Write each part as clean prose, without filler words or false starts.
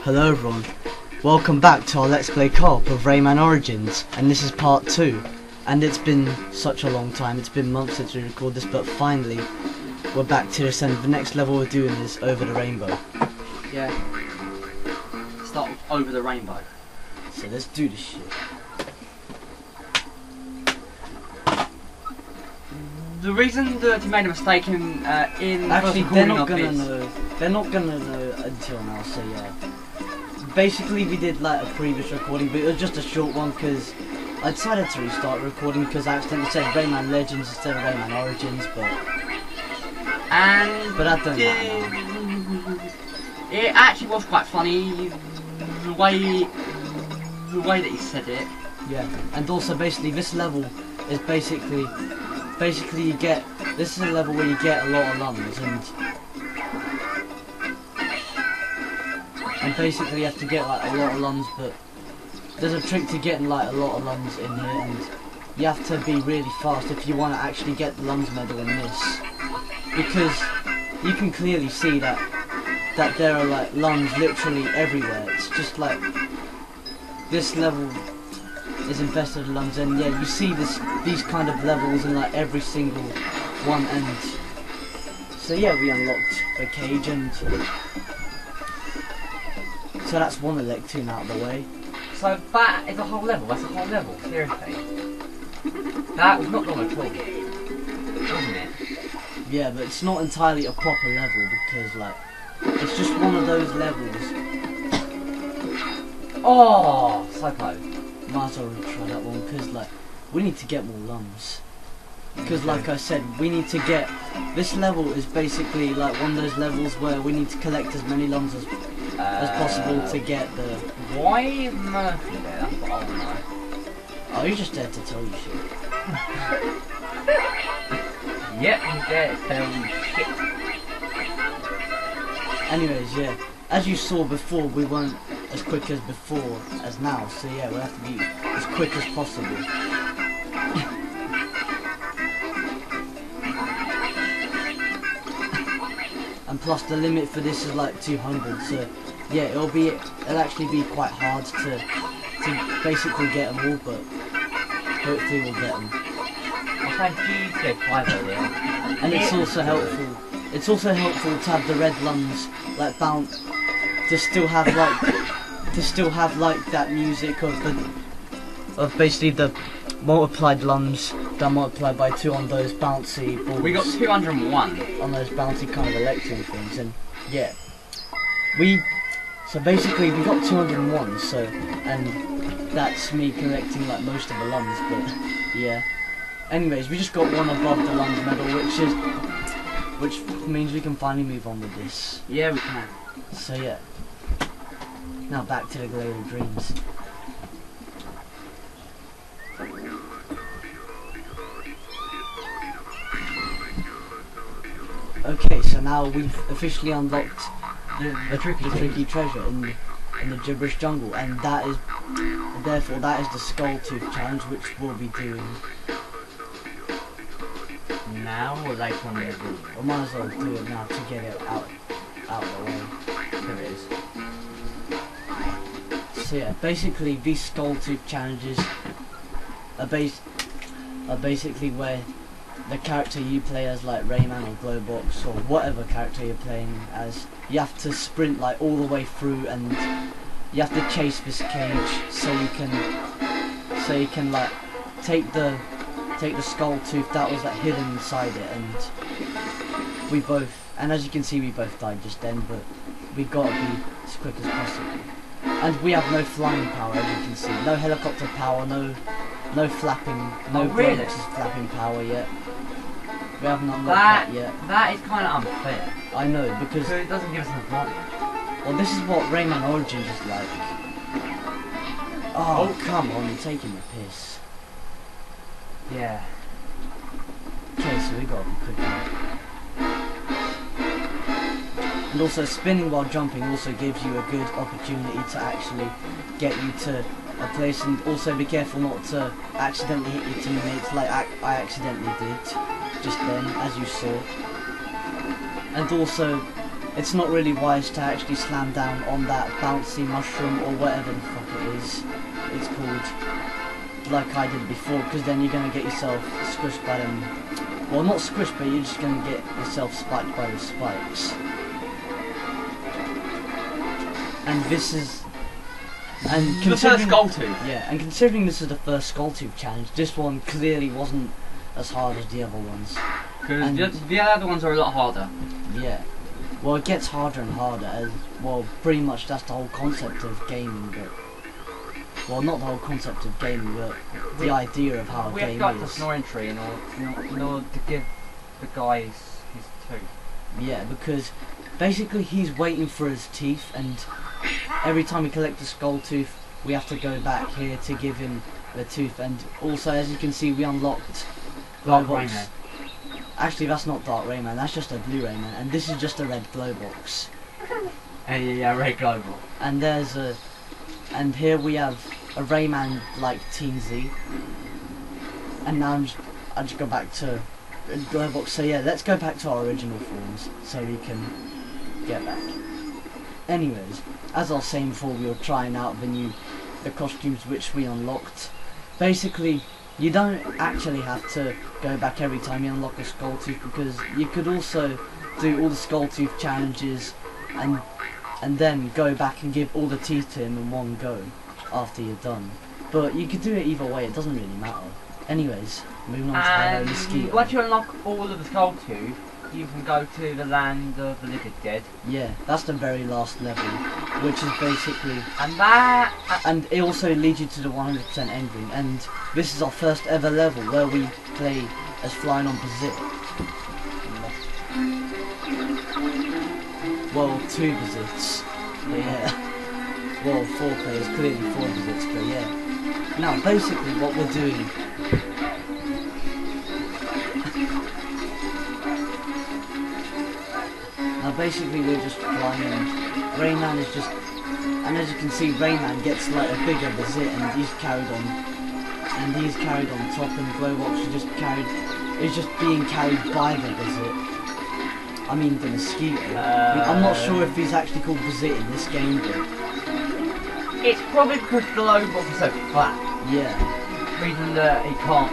Hello everyone, welcome back to our Let's Play Co-op of Rayman Origins, and this is part 2. And it's been such a long time, it's been months since we recorded this, but finally we're back to this, and the next level we're doing is Over the Rainbow. Yeah. Start with Over the Rainbow. So let's do this shit. The reason that you made a mistake in Actually, they're not gonna know. They're not gonna know until now. So yeah. Basically, we did like a previous recording, but it was just a short one because I decided to restart recording because I accidentally said Rayman Legends instead of Rayman Origins, but that don't matter. It actually was quite funny the way that you said it. Yeah, and also basically this level is basically you get, this is a level where you get a lot of lungs, and basically you have to get like a lot of lungs, but there's a trick to getting like a lot of lungs in here, and you have to be really fast if you want to actually get the lungs medal in this, because you can clearly see that there are like lungs literally everywhere. It's just like this level is infested with lungs, and yeah, you see these kind of levels in like every single one, and so yeah, we unlocked the cage, and so that's one electron out of the way. So that is a whole level. That's a whole level. Seriously, that was not long at all, wasn't it? Yeah, but it's not entirely a proper level because like it's just one of those levels. Oh, psycho. Might as well try that one because like we need to get more lungs. Because like I said, we need to get, this level is basically like one of those levels where we need to collect as many lungs as possible to get the... Why is Murphy there? That's what I want to know. Oh, he's just there to tell you shit. Yep, he's there to tell you shit. Anyways, yeah, as you saw before, we weren't as quick as before as now, so yeah, we'll have to be as quick as possible. And plus the limit for this is like 200, so yeah, it'll actually be quite hard to basically get them all, but hopefully we'll get them. And it's also helpful. It's also helpful to have the red lungs like bounce, to still have like that music of basically the multiplied lungs that multiplied by 2 on those bouncy balls. We got 201 on those bouncy kind of electron things, and yeah, so basically we got 201. So, and that's me collecting like most of the lungs, but yeah. Anyways, we just got one above the lungs medal, which means we can finally move on with this. Yeah, we can. So yeah. Now back to the Glade of Dreams. Okay, so now we've officially unlocked the tricky treasure in the Jibberish Jungle, and therefore that is the Skull Tooth challenge, which we'll be doing now or later on in the video. I might as well do it now to get it out of the way. There it is. So yeah, basically these Skull Tooth challenges are basically where the character you play as, like Rayman or Globox or whatever character you're playing as, you have to sprint like all the way through, and you have to chase this cage so you can like take the Skull Tooth that was like hidden inside it, and as you can see we both died just then, but we gotta be as quick as possible. And we have no flying power, as you can see. No helicopter power, no flapping, no Globox's flapping power yet. We haven't unlocked that yet. That is kind of unfair. I know, because it doesn't give us an advantage. Well, this is what Rayman Origins is like. Oh, come on, you're taking the piss. Yeah. Okay, so we gotta be quick now. And also spinning while jumping also gives you a good opportunity to actually get you to a place, and also be careful not to accidentally hit your teammates like I accidentally did just then, as you saw. And also it's not really wise to actually slam down on that bouncy mushroom or whatever the fuck it's called, like I did before, because then you're going to get yourself squished by them. Well, not squished, but you're just going to get yourself spiked by the spikes. And this is... And the first Skulltooth. Yeah, and considering this is the first Skulltooth challenge, this one clearly wasn't as hard as the other ones. Because the other ones are a lot harder. Yeah. Well, it gets harder and harder, as, well, pretty much that's the whole concept of gaming, but... Well, not the whole concept of gaming, but the idea of how a game is. We have got the snoring tree in order to give the guy his tooth. Yeah, because basically he's waiting for his teeth, and every time we collect a Skulltooth, we have to go back here to give him the tooth. And also, as you can see, we unlocked Globox. Actually, that's not Dark Rayman, that's just a blue Rayman, and this is just a red Globox. Yeah, red Globox. And there's a... And here we have a Rayman like Teensy. And now I just go back to Globox. So yeah, let's go back to our original forms so we can get back. Anyways, as I was saying before, we were trying out the costumes which we unlocked. Basically, you don't actually have to go back every time you unlock a Skulltooth, because you could also do all the Skulltooth challenges and then go back and give all the teeth to him in one go after you're done. But you could do it either way, it doesn't really matter. Anyways, moving on to Hi-Ho Moskito. Once you unlock all of the Skulltooth, you can go to the land of the living dead. Yeah, that's the very last level, which is basically... And it also leads you to the 100% ending, and this is our first ever level where we play as Flying on Bazit. Well, 2 Bazits, but yeah. Well, 4 players, clearly 4 Bazits, but yeah. Now, basically what we're doing... Now basically we're just flying, and Rayman is just... And as you can see, Rayman gets like a bigger Bazit, and he's carried on... And he's carried on top, and Globox is just being carried by the Bazit. I mean the Mosquito. I'm not sure if he's actually called Bazit in this game, but... It's probably because Globox is so flat. Yeah. The reason that he can't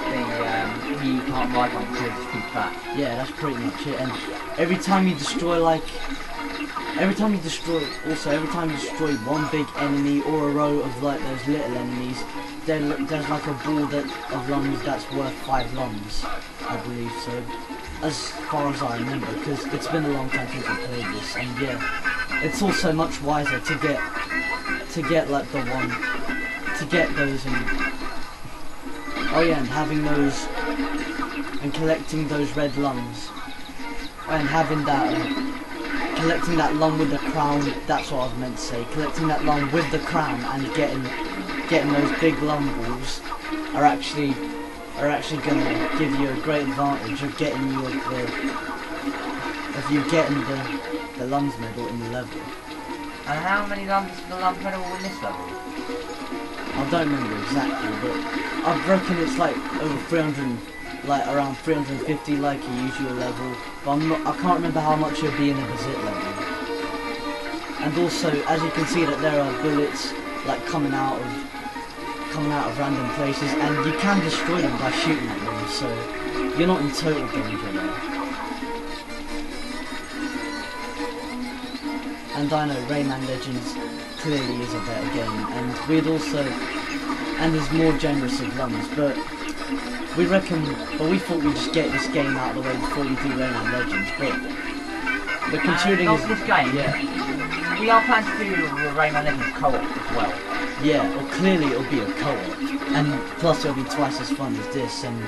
ride one because he's too fat. Yeah, that's pretty much it. And every time you destroy every time you destroy one big enemy or a row of like those little enemies, there's like a ball of lungs that's worth 5 lungs, I believe so. As far as I remember, because it's been a long time since I played this, and yeah, it's also much wiser to get like to get those and oh yeah, and having those and collecting those red lungs and having that collecting that lung with the crown. That's what I was meant to say. Collecting that lung with the crown and getting those big lung balls are actually gonna give you a great advantage of getting the lungs medal in the level. And how many lungs is the lungs medal in this level? I don't remember exactly, but I reckon it's like over 300, like around 350, like a usual level. But I can't remember how much it'll be in a Bazit level. And also, as you can see, that there are bullets like coming out of random places, and you can destroy them by shooting at them, so you're not in total danger there. And I know Rayman Legends clearly is a better game, and is more generous of lungs, but we thought we'd just get this game out of the way before we do Rayman Legends, but considering this game, yeah, we are planning to do Rayman Legends co-op as well. Yeah, well clearly it'll be a co-op, and plus it'll be twice as fun as this, and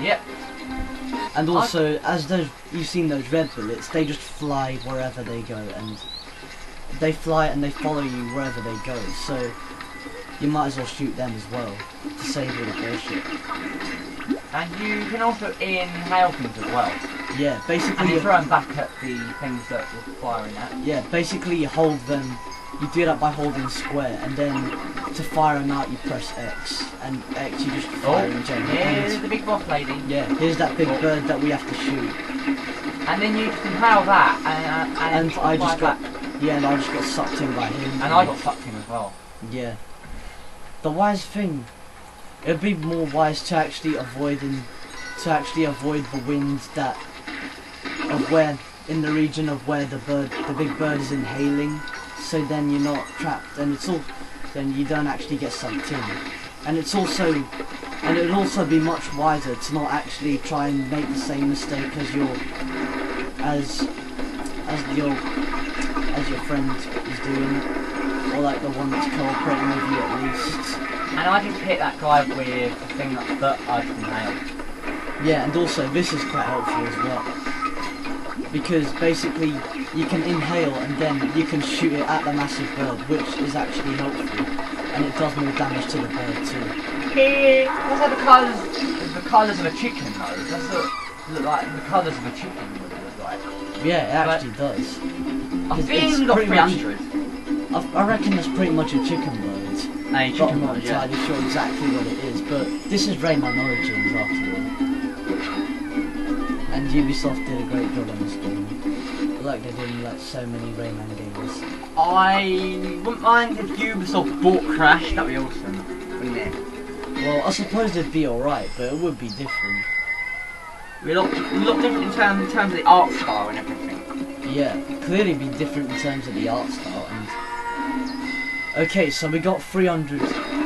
yep. And also, you've seen those red bullets, they just fly wherever they go, and they fly and they follow you wherever they go, so you might as well shoot them as well, to save all the bullshit. And you can also inhale things as well. Yeah, basically... And you throw them back at the things that you're firing at. Yeah, basically you hold them, you do that by holding square, and then to fire them out you press X, and X you just fire in general. Here's the big boss lady. Yeah, here's that big bird that we have to shoot. And then you just inhale that, and I just got sucked in by him. And I got sucked in as well. Yeah. The wise thing, it'd be more wise to actually avoid the winds that in the region of where the big bird is inhaling. So then you're not trapped, and then you don't actually get sucked in. And it would also be much wiser to not actually try and make the same mistake as your friend is doing, or like the one that's cooperating with you at least. And I just hit that guy with the thing that I can inhale. Yeah, and also this is quite helpful as well, because basically you can inhale and then you can shoot it at the massive bird, which is actually helpful, and it does more damage to the bird too. What's like the colours of a chicken though? That's look like the colours of a chicken would look like. Yeah, it actually does. I think we got 300. I reckon that's pretty much a chicken bird. But I'm not entirely sure exactly what it is, but this is Rayman Origins after all. And Ubisoft did a great job on this game, like they did in like so many Rayman games. I wouldn't mind if Ubisoft bought Crash, that'd be awesome, wouldn't it? Well, I suppose it'd be alright, but it would be different. It'd be a lot different in terms of the art style and everything. Yeah, clearly be different in terms of the art style. And okay, so we got 300.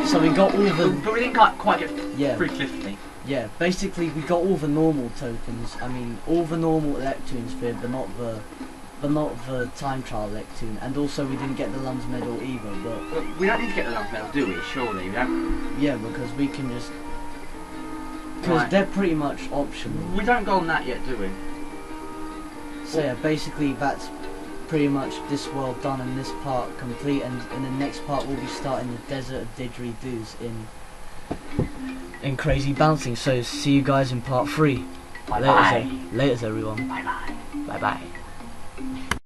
So we got all the. But we didn't quite get 350. Yeah, basically we got all the normal tokens. I mean, all the normal Electoon sphere, but not the time trial Electoon. And also we didn't get the Lums medal either. But we don't need to get the Lums medal, do we? Surely, we don't. Yeah, because we can just. Because they're pretty much optional. We don't go on that yet, do we? So yeah, basically that's pretty much this world done and this part complete, and in the next part we'll be starting the Desert of Didgeridoos in Crazy Bouncing. So see you guys in part 3. Bye bye. Laters everyone. Bye bye. Bye bye.